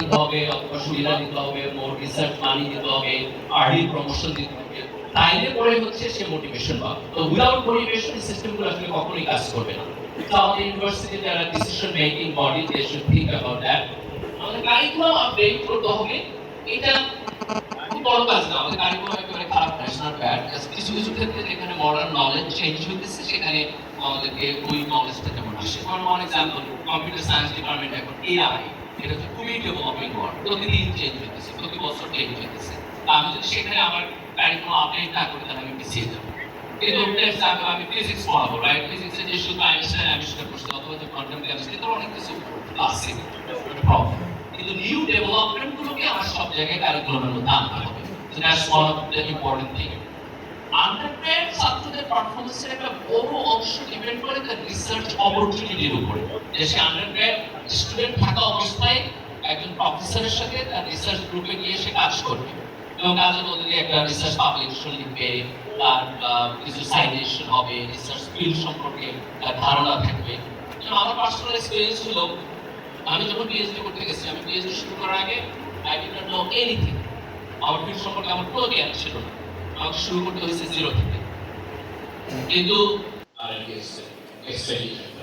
দিতে হবে অথবা সুবিধা দিতে হবে, মোর রিসার্চ মানি দিতে হবে, আর্লি প্রমোশন দিতে হবে, তাইলে পরে হচ্ছে সে মোটিভেশন পাবে। তো উইদাউট মোটিভেশন সিস্টেমগুলো আসলে কখনোই কাজ করবে না। তো আমাদের ইউনিভার্সিটি যারা decision making body they should think about that. আমাদের কারিকুলাম আপডেট করতে হবে। এটা খুব বড় কাজ না, আমাদের কারিকুলাম একেবারে খারাপ না, ইটস নট ব্যাড। কিছু কিছু ক্ষেত্রে যেখানে মডার্ন নলেজ চেঞ্জ হইতেছে সেখানে আমাদেরকে ওই নলেজটা যেমন আসে। For one example, computer science department এখন এআই, এটা হচ্ছে খুবই ডেভেলপিং ওয়ার্ড, প্রতিদিন চেঞ্জ হইতেছে, প্রতি বছর চেঞ্জ হইতেছে। আমি যদি সেখানে আমার কারিকুলাম আপডেট না করি তাহলে আমি পিছিয়ে যাবো। কিন্তু আমি ফিজিক্স পড়াবো, রাইট? ফিজিক্সে যে শুধু আইনস্টাইন আবিষ্কার করছে অথবা যে কোয়ান্টাম কেমিস্ট্রি, তো অনেক কিছু আছে প্রবলেম। কিন্তু নিউ ডেভেলপমেন্ট গুলোকে আমার সব জায়গায় কারিকুলামের মধ্যে আনতে হবে। So that's one of the important thing. Undergrad ছাত্রদের পারফরমেন্সের একটা বড় অংশ ডিপেন্ড করে তার রিসার্চ অপরচুনিটির উপরে। যে সে আন্ডারগ্রেড স্টুডেন্ট থাকা অবস্থায় একজন প্রফেসরের সাথে তার রিসার্চ গ্রুপে গিয়ে সে কাজ করবে এবং কাজের মধ্যে দিয়ে একটা রিসার্চ পাবলিকেশন লিখবে, তার কিছু সাইটেশন হবে, রিসার্চ ফিল্ড সম্পর্কে তার ধারণা থাকবে। আমার পার্সোনাল এক্সপিরিয়েন্স ছিল, আমি যখন পিএইচডি করতে গেছি, আমি পিএইচডি শুরু করার আগে I did not know anything. আমার ফিল্ড সম্পর্কে আমার কোনো জ্ঞান ছিল না, আমাকে শুরু করতে হয়েছে জিরো থেকে। কিন্তু আর এক্সপেরিয়েন্স